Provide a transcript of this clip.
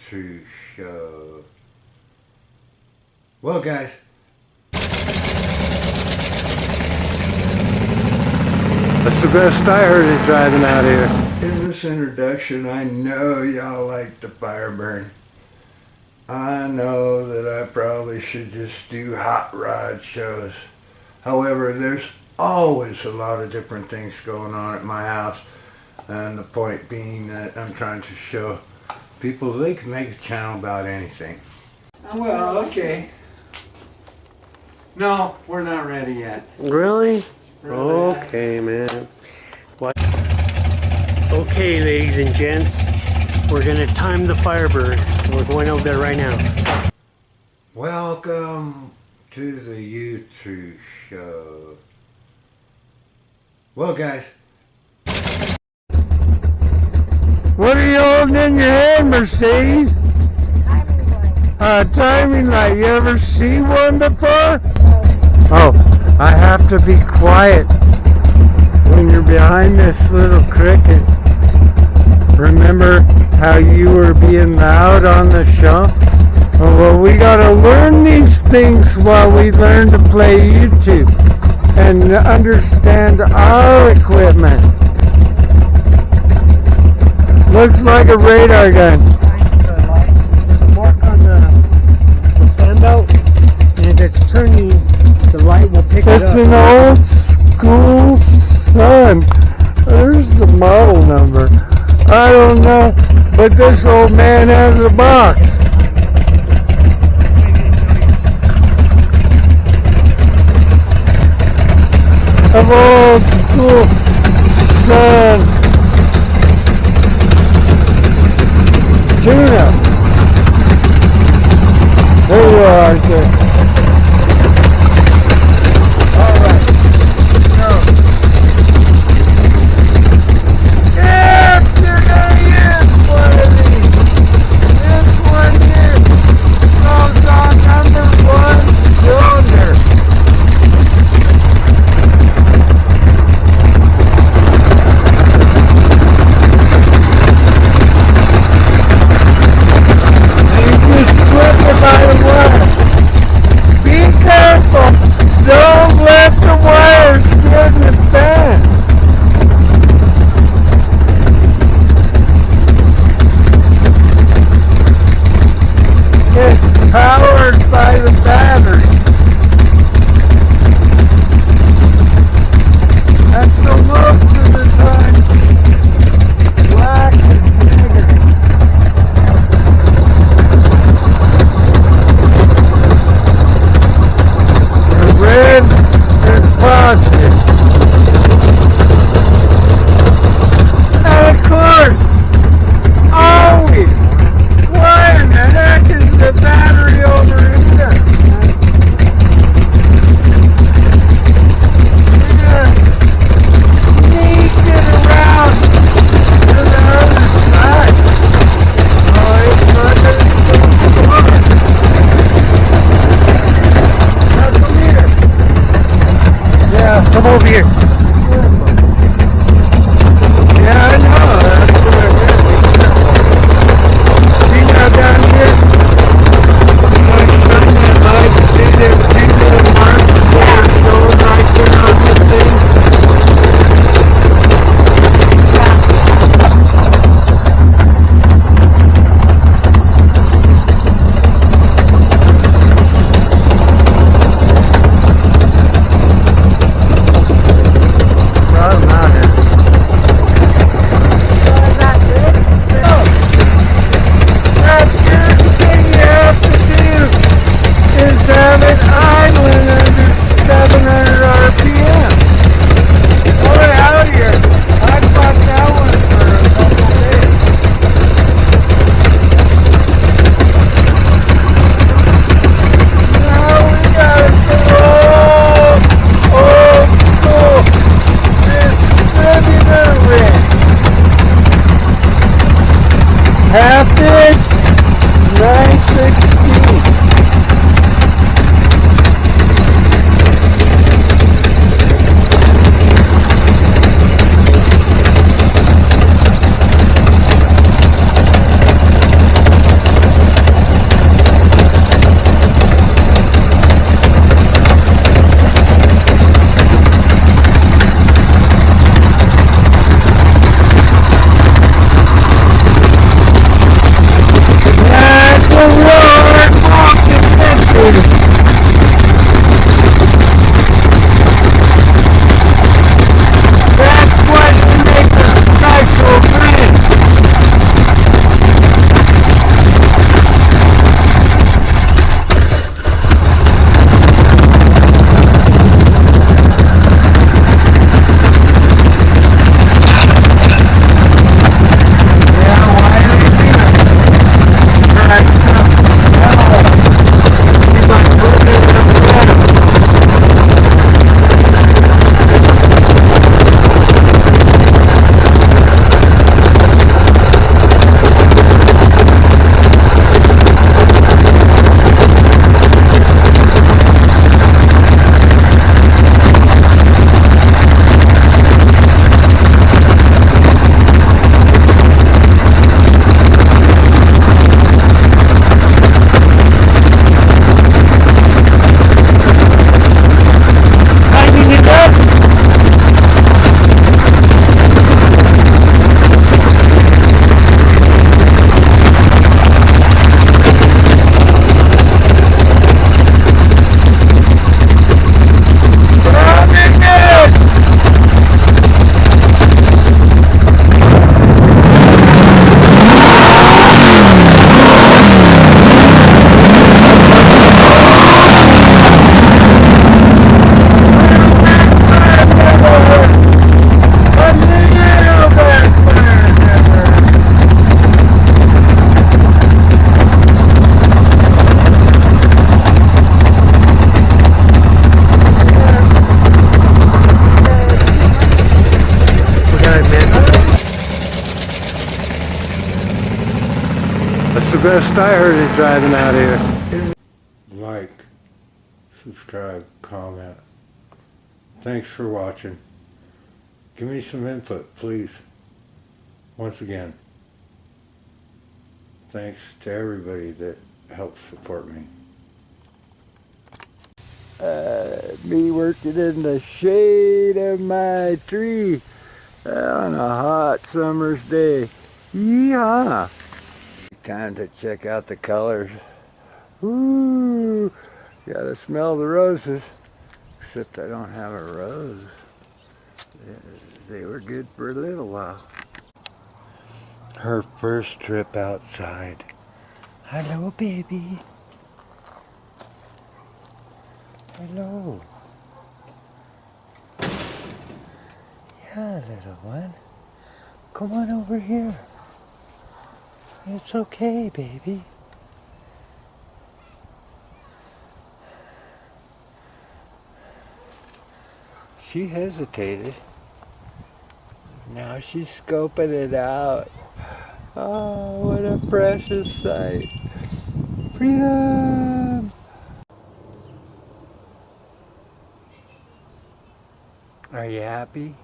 YouTube show. Well, guys, that's the best I heard it driving out here. In this introduction, I know y'all like the Fireburn. I know that I probably should just do hot rod shows. However, there's always a lot of different things going on at my house. And the point being that I'm trying to show people they can make a channel about anything. Well, okay. No, we're not ready yet. Really? Okay, man. What? Okay, ladies and gents, we're gonna time the Firebird. We're going over there right now. Welcome to the YouTube show. Well, guys. What are you holding in your hand, Mercedes? Timing light. You ever see one before? Oh, I have to be quiet when you're behind this little cricket. Remember how you were being loud on the show? Oh, well, we gotta learn these things while we learn to play YouTube and understand our equipment. Looks like a radar gun. There's a mark on the fan belt, and if it's turning, the light will pick it up. It's an old school Sun. There's the model number. I don't know, but this old man has a box. Of old school Sun. Tuna. There you are, Arthur. All right. Go. If you're gonna use one of these, this one here goes on number 1 cylinder. By the wire. Be careful. Don't let the wires get in the fan. It's powered by the battery. And so most of the time, black is negative. Red is positive. And of course, always, why in the heck is the battery over here? Need to get around to the other side. Oh, it's not going to go far. Now come here. Yeah, come over here. Yeah, I know. That's what I read. See now down here? Like something like, see them two little marks that are showing right there on the thing? Have it idling under 700 RPM. Pull it out here. I bought that one for a couple days. Now we gotta go old school distributor rig. Half inch 916. That's the best I heard it driving out here. Like, subscribe, comment. Thanks for watching. Give me some input, please. Once again, thanks to everybody that helps support me. Me working in the shade of my tree on a hot summer's day. Yeehaw! Time to check out the colors. Ooh, gotta smell the roses. Except I don't have a rose. They were good for a little while. Her first trip outside. Hello, baby. Hello. Yeah, little one. Come on over here. It's okay, baby. She hesitated. Now she's scoping it out. Oh, what a precious sight. Freedom! Are you happy?